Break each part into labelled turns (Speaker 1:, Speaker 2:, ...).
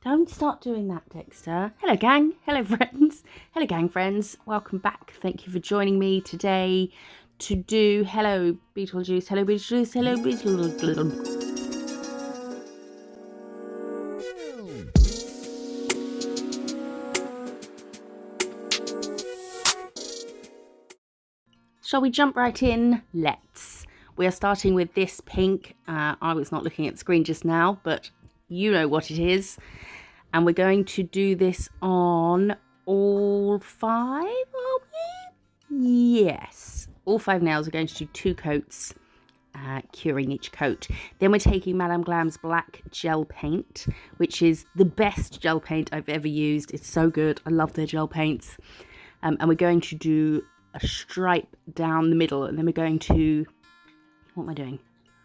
Speaker 1: Don't start doing that, Dexter. Hello, gang. Hello, friends. Hello, gang friends. Welcome back. Thank you for joining me today to do Hello Beetlejuice. Hello Beetlejuice. Hello Beetlejuice. Shall we jump right in? Let's. We are starting with this pink. I was not looking at the screen just now, but you know what it is. And we're going to do this on all 5, are we? Yes. All 5 nails are going to do 2 coats, curing each coat. Then we're taking Madame Glam's black gel paint, which is the best gel paint I've ever used. It's so good. I love their gel paints. And we're going to do a stripe down the middle, and then we're going to... What am I doing?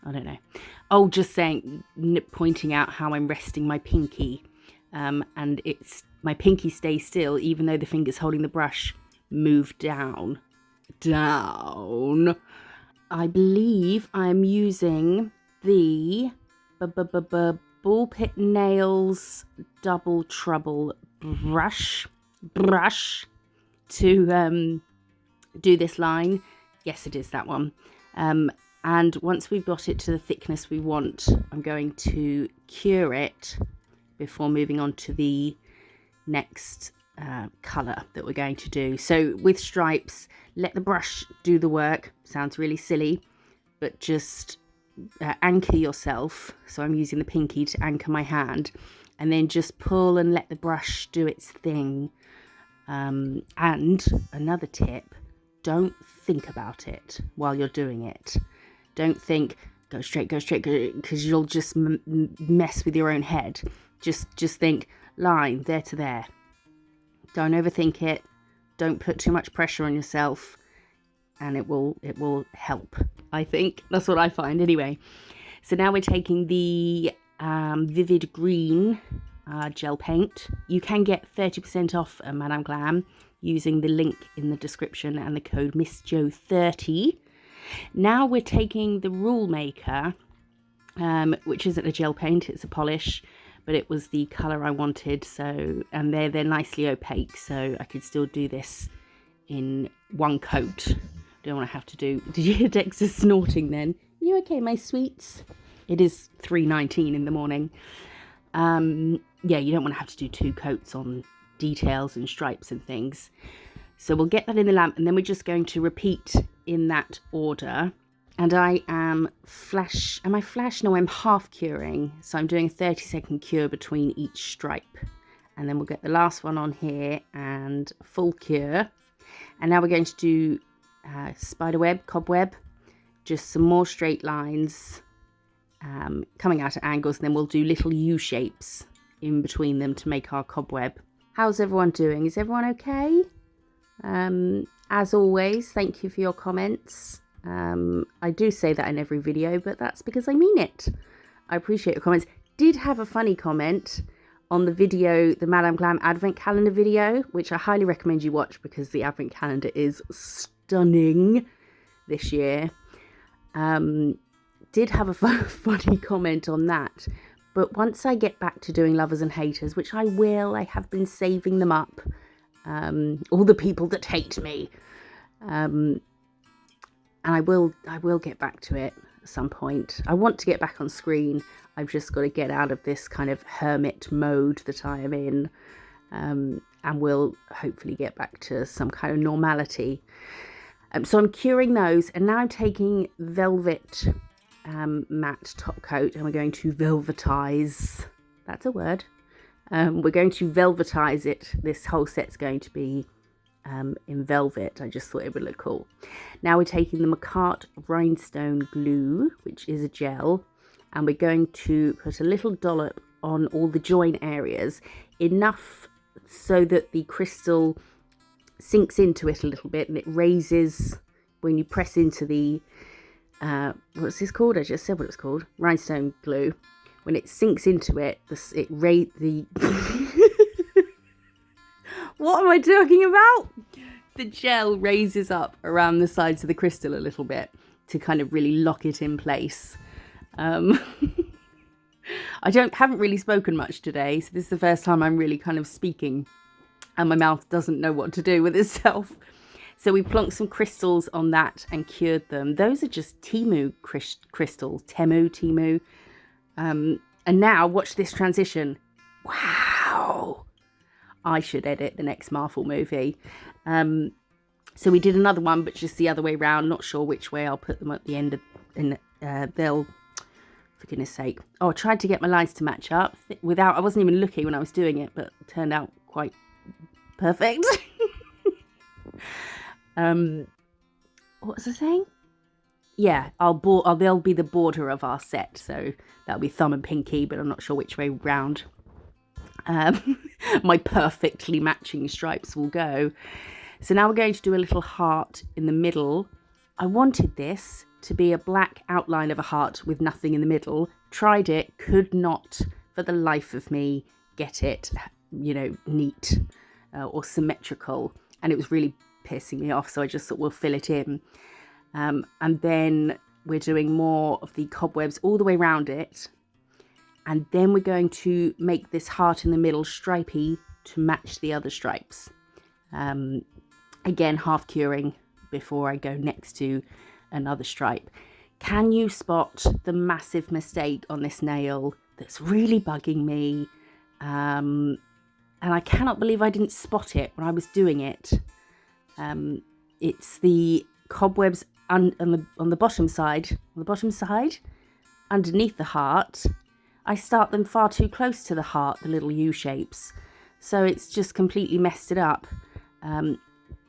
Speaker 1: I don't know. Oh, just saying, pointing out how I'm resting my pinky. And it's my pinky stays still, even though the fingers holding the brush move down. Down. I believe I'm using the Ball Pit Nails Double Trouble brush to do this line. Yes, it is that one. And once we've got it to the thickness we want, I'm going to cure it before moving on to the next colour that we're going to do. So with stripes, let the brush do the work. Sounds really silly, but just anchor yourself. So I'm using the pinky to anchor my hand, and then just pull and let the brush do its thing. And another tip, don't think about it while you're doing it. Don't think, go straight, because you'll just mess with your own head. Just think, line, there to there. Don't overthink it. Don't put too much pressure on yourself, and it will help. I think that's what I find anyway. So now we're taking the vivid green gel paint. You can get 30% off Madame Glam using the link in the description and the code MISSJO30. Now we're taking the Rule Maker, which isn't a gel paint, it's a polish, but it was the colour I wanted. So, and they're nicely opaque, so I could still do this in one coat. Don't want to have to do... Did you hear Dexter snorting then? You okay, my sweets? It is 3:19 in the morning. Yeah, you don't want to have to do 2 coats on details and stripes and things. So we'll get that in the lamp, and then we're just going to repeat in that order. And I am flash... Am I flash? No, I'm half curing. So I'm doing a 30-second cure between each stripe. And then we'll get the last one on here and full cure. And now we're going to do spiderweb, cobweb. Just some more straight lines coming out at angles. And then we'll do little U shapes in between them to make our cobweb. How's everyone doing? Is everyone okay? As always, thank you for your comments. I do say that in every video, but that's because I mean it. I appreciate your comments. Did have a funny comment on the video, the Madame Glam Advent Calendar video, which I highly recommend you watch because the Advent Calendar is stunning this year. Did have a funny comment on that. But once I get back to doing Lovers and Haters, which I will, I have been saving them up. All the people that hate me. And I will get back to it at some point. I want to get back on screen. I've just got to get out of this kind of hermit mode that I am in. And we'll hopefully get back to some kind of normality. So I'm curing those, and now I'm taking velvet matte top coat, and we're going to velvetize. That's a word. We're going to velvetize it. This whole set's going to be in velvet. I just thought it would look cool. Now we're taking the McCart Rhinestone Glue, which is a gel, and we're going to put a little dollop on all the join areas, enough so that the crystal sinks into it a little bit, and it raises when you press into the what's this called? I just said what it's called. Rhinestone glue. When it sinks into it, what am I talking about? The gel raises up around the sides of the crystal a little bit to kind of really lock it in place. haven't really spoken much today, so this is the first time I'm really kind of speaking, and my mouth doesn't know what to do with itself. So we plonked some crystals on that and cured them. Those are just Temu crystals, Temu. And now watch this transition. Wow! I should edit the next Marvel movie. So we did another one, but just the other way round. Not sure which way. I'll put them at the end of, they'll, for goodness sake. Oh, I tried to get my lines to match up I wasn't even looking when I was doing it, but it turned out quite perfect. What was I saying? Yeah, they'll be the border of our set, so that'll be thumb and pinky, but I'm not sure which way round my perfectly matching stripes will go. So now we're going to do a little heart in the middle. I wanted this to be a black outline of a heart with nothing in the middle. Tried it, could not for the life of me get it, neat or symmetrical, and it was really pissing me off, so I just thought we'll fill it in. And then we're doing more of the cobwebs all the way around it, and then we're going to make this heart in the middle stripy to match the other stripes. Again, half curing before I go next to another stripe. Can you spot the massive mistake on this nail that's really bugging me? And I cannot believe I didn't spot it when I was doing it. It's the cobwebs on the bottom side. Underneath the heart. I start them far too close to the heart, the little U shapes. So it's just completely messed it up.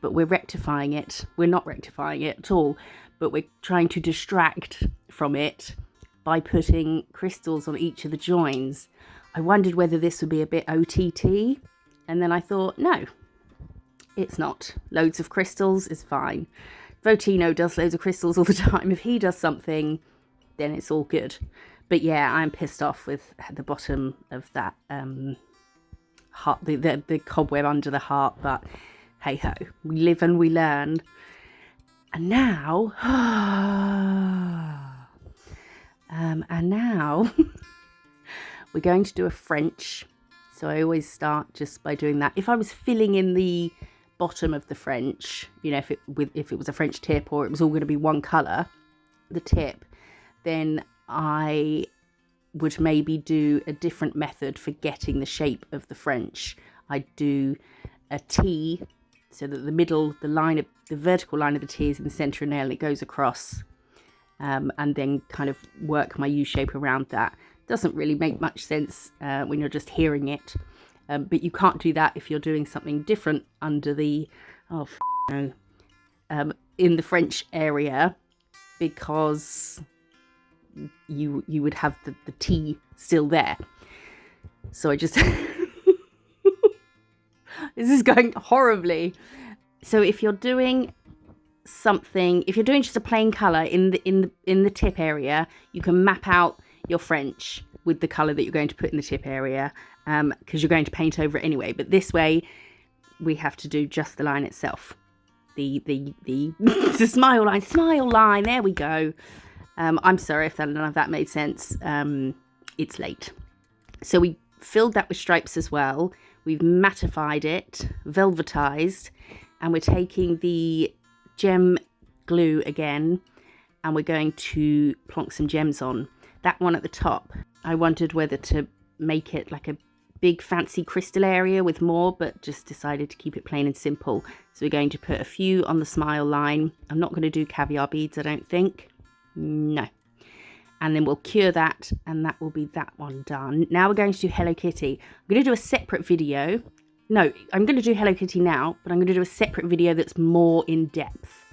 Speaker 1: But we're rectifying it. We're not rectifying it at all, but we're trying to distract from it by putting crystals on each of the joins. I wondered whether this would be a bit OTT, and then I thought, no, it's not. Loads of crystals is fine. Votino does loads of crystals all the time. If he does something, then it's all good. But yeah, I'm pissed off with the bottom of that heart, the cobweb under the heart, but hey ho, we live and we learn. And now, we're going to do a French. So I always start just by doing that. If I was filling in the bottom of the French, if it was a French tip or it was all going to be one colour, the tip, then I would maybe do a different method for getting the shape of the French. I'd do a T, so that the vertical line of the T is in the centre of the nail and it goes across, and then kind of work my U shape around that. Doesn't really make much sense when you're just hearing it, but you can't do that if you're doing something different under the in the French area, because you would have the T still there. So I just this is going horribly. So if you're doing something, if you're doing just a plain colour in the tip area, you can map out your French with the colour that you're going to put in the tip area, because you're going to paint over it anyway. But this way, we have to do just the line itself. The the smile line. There we go. I'm sorry if none of that made sense. It's late. So we filled that with stripes as well. We've mattified it, velvetized, and we're taking the gem glue again, and we're going to plonk some gems on. That one at the top, I wondered whether to make it like a big fancy crystal area with more, but just decided to keep it plain and simple. So we're going to put a few on the smile line. I'm not going to do caviar beads, I don't think. No. And then we'll cure that, and that will be that one done. Now we're going to do Hello Kitty. I'm going to do a separate video. No, I'm going to do Hello Kitty now, but I'm going to do a separate video that's more in depth.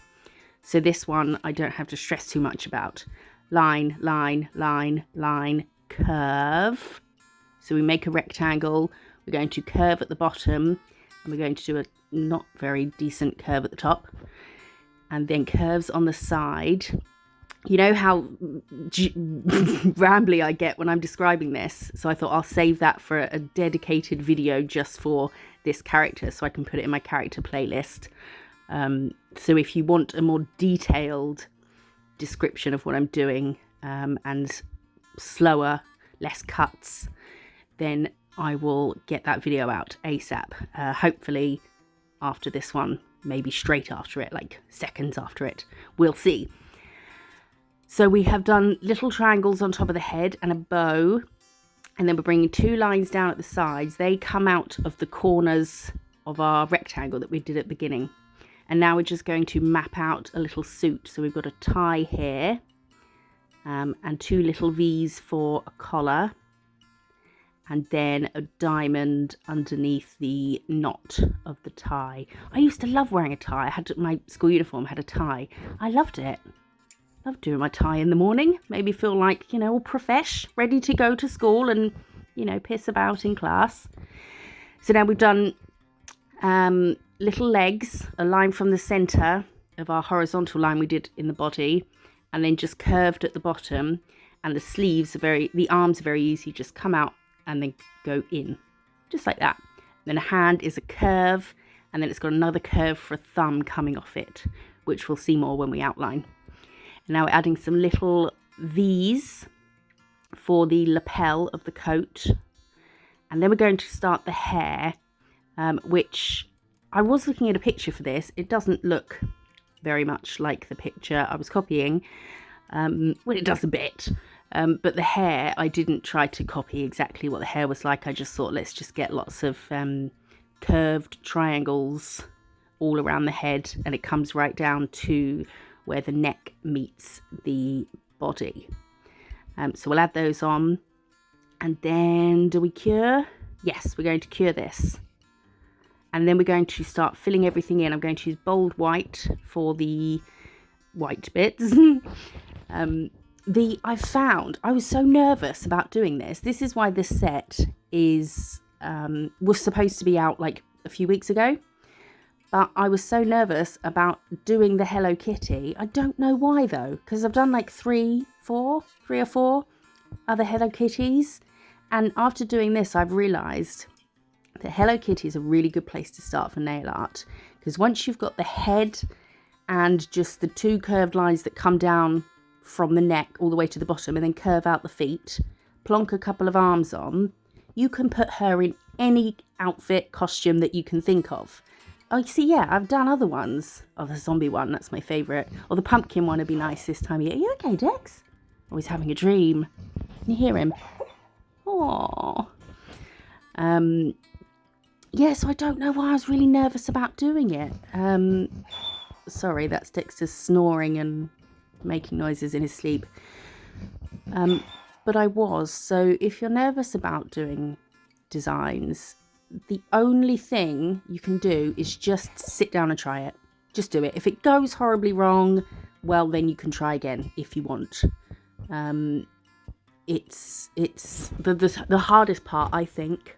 Speaker 1: So this one I don't have to stress too much about. Line, line, line, line, curve. So we make a rectangle. We're going to curve at the bottom, and we're going to do a not very decent curve at the top, and then curves on the side. You know how rambly I get when I'm describing this, so I thought I'll save that for a dedicated video just for this character, so I can put it in my character playlist. So if you want a more detailed description of what I'm doing, and slower, less cuts, then I will get that video out ASAP. Hopefully after this one, maybe straight after it, like seconds after it. We'll see. So we have done little triangles on top of the head and a bow, and then we're bringing 2 lines down at the sides. They come out of the corners of our rectangle that we did at the beginning. And now we're just going to map out a little suit. So we've got a tie here, and 2 little V's for a collar, and then a diamond underneath the knot of the tie. I used to love wearing a tie. I had my school uniform had a tie. I loved it. Love doing my tie in the morning. Made me feel like, you know, all profesh, ready to go to school and, you know, piss about in class. So now we've done little legs, a line from the centre of our horizontal line we did in the body, and then just curved at the bottom. And the sleeves are the arms are very easy, just come out and then go in, just like that. Then a hand is a curve, and then it's got another curve for a thumb coming off it, which we'll see more when we outline. And now we're adding some little V's for the lapel of the coat. And then we're going to start the hair, which I was looking at a picture for this. It doesn't look very much like the picture I was copying. Well, it does a bit. But the hair, I didn't try to copy exactly what the hair was like. I just thought, let's just get lots of curved triangles all around the head. And it comes right down to where the neck meets the body. So we'll add those on. And then do we cure? Yes, we're going to cure this. And then we're going to start filling everything in. I'm going to use bold white for the white bits. I found I was so nervous about doing this. This is why this set was supposed to be out like a few weeks ago. But I was so nervous about doing the Hello Kitty. I don't know why though, because I've done like three or four other Hello Kitties. And after doing this, I've realised that Hello Kitty is a really good place to start for nail art. Because once you've got the head and just the 2 curved lines that come down from the neck all the way to the bottom and then curve out the feet, plonk a couple of arms on, you can put her in any outfit, costume that you can think of. Oh, you see, yeah, I've done other ones. Oh, the zombie one, that's my favourite. Or the pumpkin one would be nice this time of year. Are you okay, Dex? Oh, he's having a dream. Can you hear him? Aww. Yeah, so I don't know why I was really nervous about doing it. Sorry, that's Dexter snoring and making noises in his sleep. But I was. So if you're nervous about doing designs, the only thing you can do is just sit down and try it. Just do it. If it goes horribly wrong, well, then you can try again if you want. It's the hardest part, I think,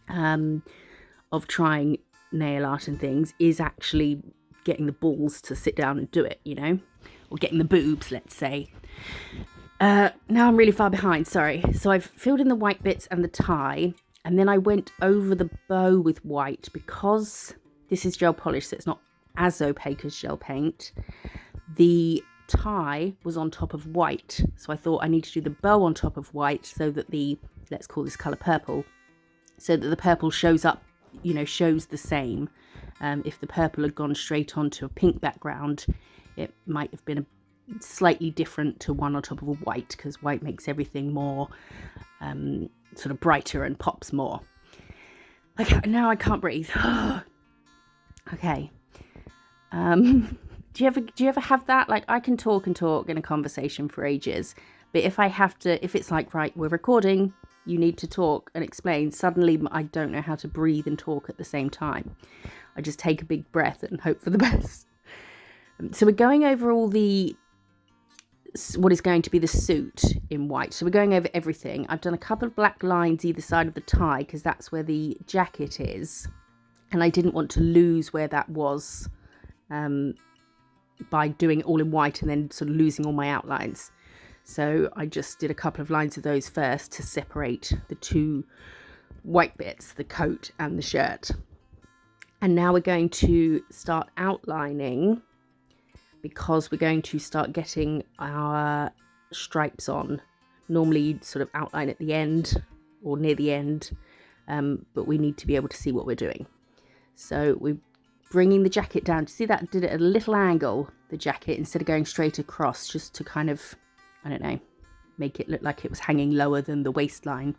Speaker 1: of trying nail art and things is actually getting the balls to sit down and do it, you know, or getting the boobs, let's say. Now I'm really far behind, sorry. So I've filled in the white bits and the tie, and then I went over the bow with white because this is gel polish, so it's not as opaque as gel paint. The tie was on top of white, so I thought I need to do the bow on top of white so that the, let's call this colour purple, so that the purple shows up, you know, shows the same. If the purple had gone straight onto a pink background, it might have been slightly different to one on top of a white, because white makes everything more sort of brighter and pops more. Okay, now I can't breathe. Okay. Do you ever have that? Like, I can talk and talk in a conversation for ages, but if it's like, right, we're recording, you need to talk and explain, suddenly I don't know how to breathe and talk at the same time. I just take a big breath and hope for the best. So we're going over all what is going to be the suit in white. So we're going over everything. I've done a couple of black lines either side of the tie because that's where the jacket is, and I didn't want to lose where that was by doing it all in white and then sort of losing all my outlines. So I just did a couple of lines of those first to separate the 2 white bits, the coat and the shirt. And now we're going to start outlining, because we're going to start getting our stripes on Normally you'd sort of outline at the end or near the end, but we need to be able to see what we're doing. So we're bringing the jacket down. See that? Did it at a little angle, the jacket, instead of going straight across, just to kind of, I don't know, make it look like it was hanging lower than the waistline.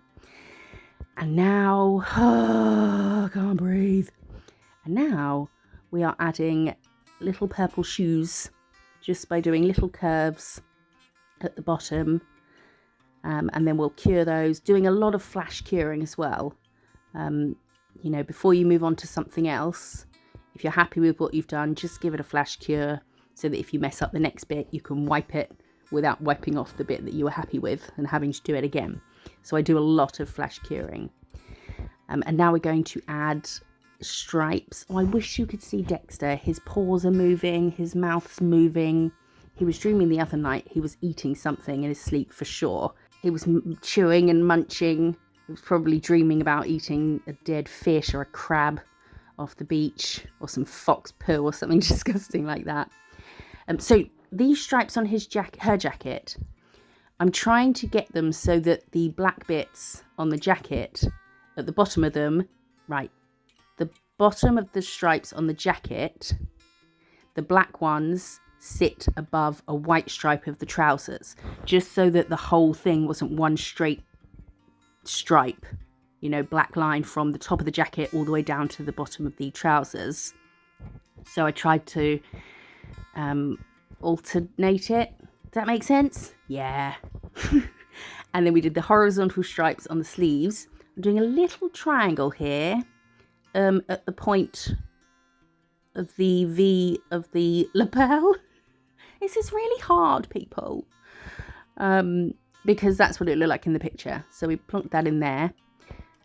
Speaker 1: And now, I can't breathe. And now we are adding little purple shoes just by doing little curves at the bottom. And then we'll cure those, doing a lot of flash curing as well. You know, before you move on to something else, if you're happy with what you've done, just give it a flash cure so that if you mess up the next bit, you can wipe it without wiping off the bit that you were happy with and having to do it again. So I do a lot of flash curing. And now we're going to add stripes. Oh, I wish you could see Dexter. His paws are moving, his mouth's moving. He was dreaming the other night he was eating something in his sleep for sure. He was chewing and munching. He was probably dreaming about eating a dead fish or a crab off the beach, or some fox poo or something disgusting like that. So these stripes on his her jacket, I'm trying to get them so that the black bits on the jacket at the bottom of them, right, the bottom of the stripes on the jacket, the black ones sit above a white stripe of the trousers, just so that the whole thing wasn't one straight stripe, you know, black line from the top of the jacket all the way down to the bottom of the trousers. So I tried to alternate it. Does that make sense? Yeah. And then we did the horizontal stripes on the sleeves. I'm doing a little triangle here at the point of the V of the lapel. This is really hard, people, because that's what it looked like in the picture. So we plunked that in there.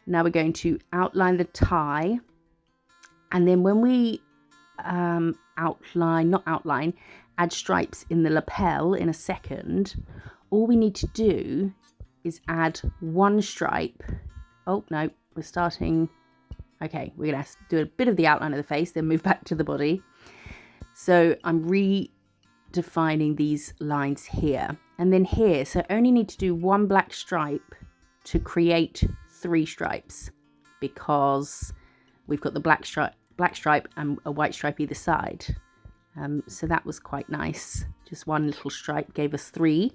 Speaker 1: Now we're going to outline the tie, and then when we add stripes in the lapel in a second, all we need to do is add one stripe. Oh no, we're starting. Okay, we're gonna do a bit of the outline of the face, then move back to the body. So I'm redefining these lines here and then here. So I only need to do one black stripe to create 3 stripes, because we've got the black stripe and a white stripe either side. So that was quite nice. Just one little stripe gave us 3.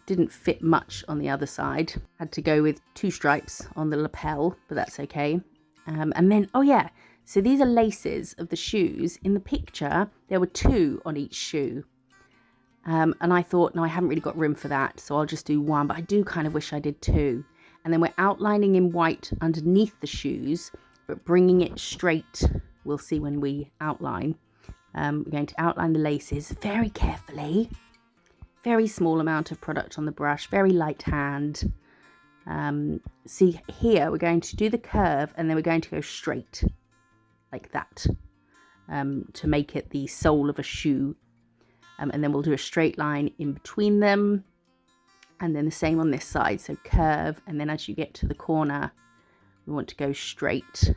Speaker 1: Didn't fit much on the other side. Had to go with 2 stripes on the lapel, but that's okay. And then, oh yeah, so these are laces of the shoes. In the picture, there were 2 on each shoe. And I thought, no, I haven't really got room for that, so I'll just do 1, but I do kind of wish I did 2. And then we're outlining in white underneath the shoes, but bringing it straight. We'll see when we outline. We're going to outline the laces very carefully. Very small amount of product on the brush, very light hand. See here, we're going to do the curve and then we're going to go straight like that to make it the sole of a shoe. And then we'll do a straight line in between them. And then the same on this side, so curve. And then as you get to the corner, we want to go straight.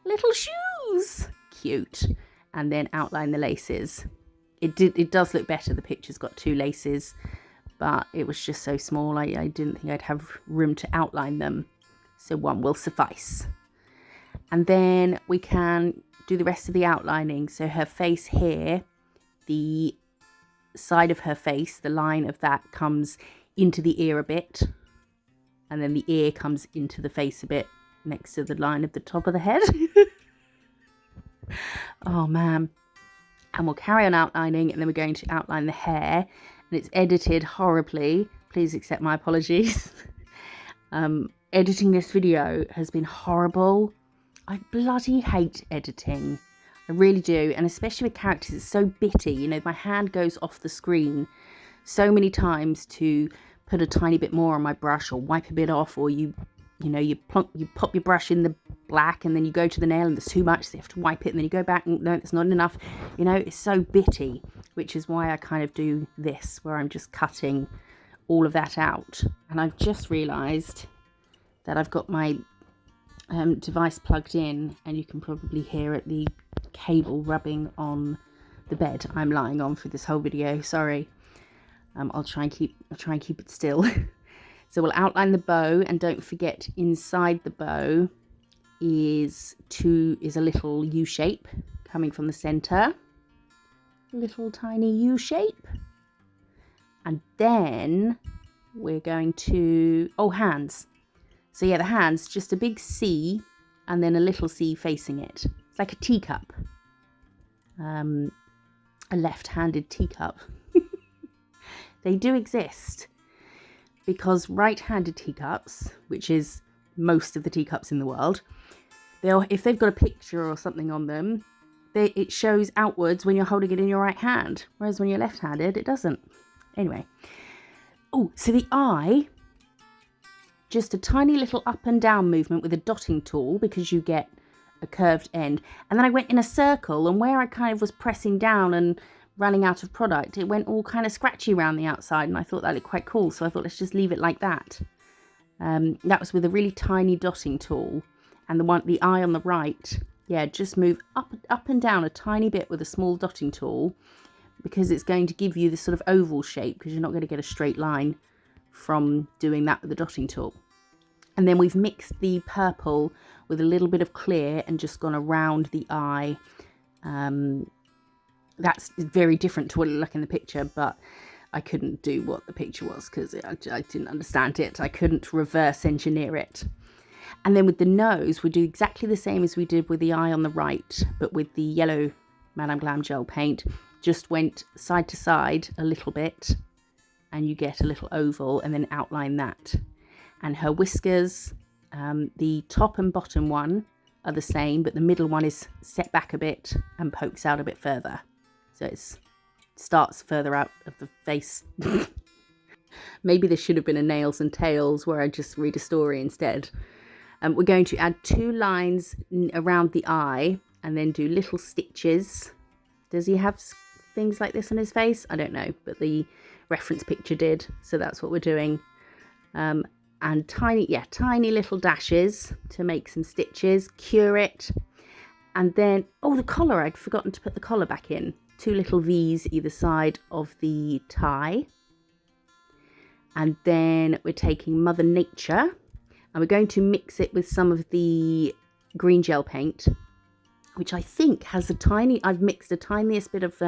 Speaker 1: Little shoes, cute. And then outline the laces. It does look better. The picture's got 2 laces, but it was just so small. I didn't think I'd have room to outline them. So 1 will suffice. And then we can do the rest of the outlining. So her face here, the side of her face, the line of that comes into the ear a bit. And then the ear comes into the face a bit next to the line of the top of the head. Oh man. And we'll carry on outlining, and then we're going to outline the hair, and it's edited horribly. Please accept my apologies. Editing this video has been horrible. I bloody hate editing. I really do. And especially with characters, it's so bitty. You know, my hand goes off the screen so many times to put a tiny bit more on my brush or wipe a bit off, or you pop your brush in the black and then you go to the nail and there's too much, so you have to wipe it, and then you go back and no, there's not enough. You know, it's so bitty, which is why I kind of do this, where I'm just cutting all of that out. And I've just realised that I've got my device plugged in, and you can probably hear it, the cable rubbing on the bed I'm lying on for this whole video. Sorry. I'll try and keep it still. So we'll outline the bow, and don't forget inside the bow is a little U shape coming from the center. Little tiny U shape. And then we're going to, hands. So yeah, the hands, just a big C and then a little C facing it. It's like a teacup. A left-handed teacup. They do exist because right-handed teacups, which is most of the teacups in the world, if they've got a picture or something on them, it shows outwards when you're holding it in your right hand, whereas when you're left-handed, it doesn't. Anyway. Oh, so the eye, just a tiny little up and down movement with a dotting tool because you get a curved end. And then I went in a circle, and where I kind of was pressing down and running out of product, it went all kind of scratchy around the outside, and I thought that looked quite cool. So I thought, let's just leave it like that. That was with a really tiny dotting tool. And the eye on the right, yeah, just move up and down a tiny bit with a small dotting tool, because it's going to give you this sort of oval shape, because you're not going to get a straight line from doing that with the dotting tool. And then we've mixed the purple with a little bit of clear and just gone around the eye. That's very different to what it looked like in the picture, but I couldn't do what the picture was because I didn't understand it. I couldn't reverse engineer it. And then with the nose, we do exactly the same as we did with the eye on the right, but with the yellow Madame Glam gel paint. Just went side to side a little bit, and you get a little oval, and then outline that. And her whiskers, the top and bottom one are the same, but the middle one is set back a bit and pokes out a bit further. So it starts further out of the face. Maybe this should have been a nails and tails where I just read a story instead. We're going to add 2 lines around the eye and then do little stitches. Does he have things like this on his face? I don't know, but the reference picture did, so that's what we're doing. And tiny little dashes to make some stitches, cure it. And then, the collar, I'd forgotten to put the collar back in. 2 little V's either side of the tie. And then we're taking Mother Nature, and we're going to mix it with some of the green gel paint, which I think has I've mixed the tiniest bit of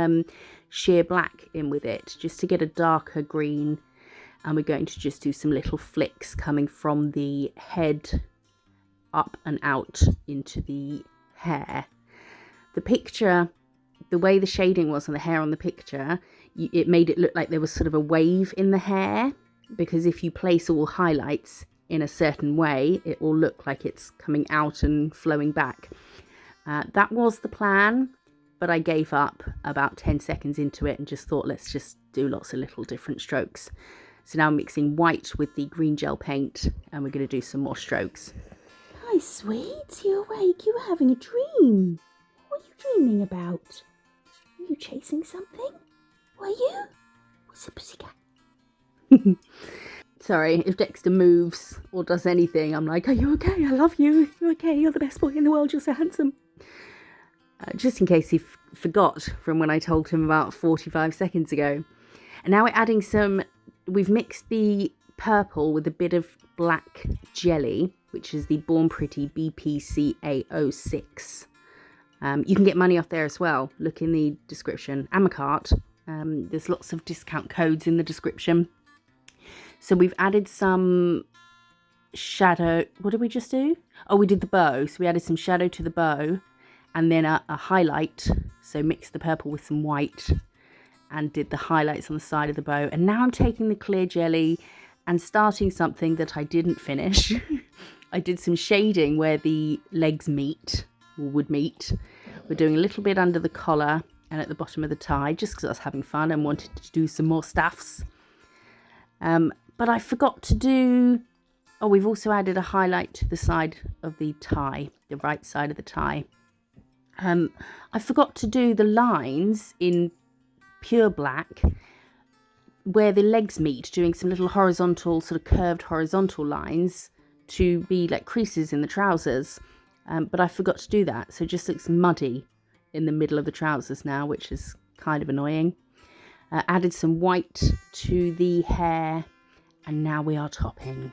Speaker 1: sheer black in with it, just to get a darker green. And we're going to just do some little flicks coming from the head up and out into the hair. The picture, the way the shading was on the hair on the picture, it made it look like there was sort of a wave in the hair, because if you place all highlights in a certain way, it will look like it's coming out and flowing back. That was the plan, but I gave up about 10 seconds into it and just thought, let's just do lots of little different strokes. So now I'm mixing white with the green gel paint, and we're going to do some more strokes. Hi, sweet. You awake? You were having a dream. What are you dreaming about? Are you chasing something? Were you? What's a pussycat? Sorry, if Dexter moves or does anything, I'm like, are you okay? I love you. You're okay. You're the best boy in the world. You're so handsome. Just in case he forgot from when I told him about 45 seconds ago. And now we're adding we've mixed the purple with a bit of black jelly, which is the Born Pretty BPCA06. You can get money off there as well. Look in the description. And my cart. There's lots of discount codes in the description. So we've added some shadow. What did we just do? Oh, we did the bow. So we added some shadow to the bow, and then a highlight. So mixed the purple with some white and did the highlights on the side of the bow. And now I'm taking the clear jelly and starting something that I didn't finish. I did some shading where the legs would meet. We're doing a little bit under the collar and at the bottom of the tie, just because I was having fun and wanted to do some more stuffs. But I forgot to do... Oh, we've also added a highlight to the side of the tie, the right side of the tie. I forgot to do the lines in pure black where the legs meet, doing some little horizontal, sort of curved horizontal lines to be like creases in the trousers. But I forgot to do that, so it just looks muddy in the middle of the trousers now, which is kind of annoying. Added some white to the hair, and now we are topping.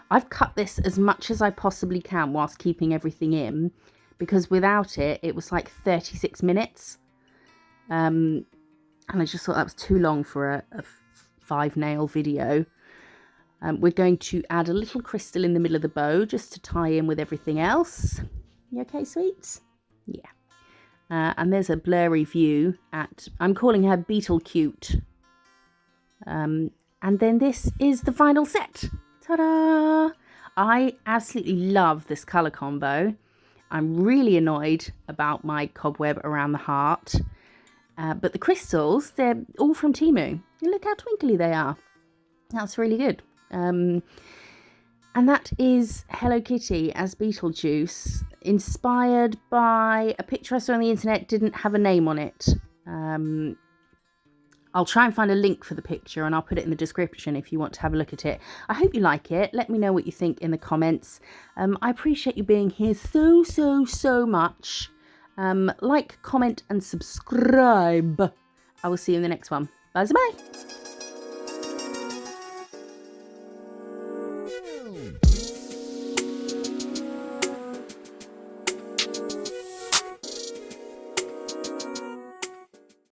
Speaker 1: I've cut this as much as I possibly can whilst keeping everything in, because without it, it was like 36 minutes. And I just thought that was too long for a 5-nail video. We're going to add a little crystal in the middle of the bow just to tie in with everything else. You okay, sweets? Yeah. And there's a blurry view at, I'm calling her Beetle Cute. And then this is the final set. Ta-da! I absolutely love this colour combo. I'm really annoyed about my cobweb around the heart. But the crystals, they're all from Temu. Look how twinkly they are. That's really good. And that is Hello Kitty as Beetlejuice, inspired by a picture I saw on the internet, didn't have a name on it. I'll try and find a link for the picture and I'll put it in the description if you want to have a look at it. I hope you like it. Let me know what you think in the comments. I appreciate you being here so much. Like, comment and subscribe. I will see you in the next one. Bye bye.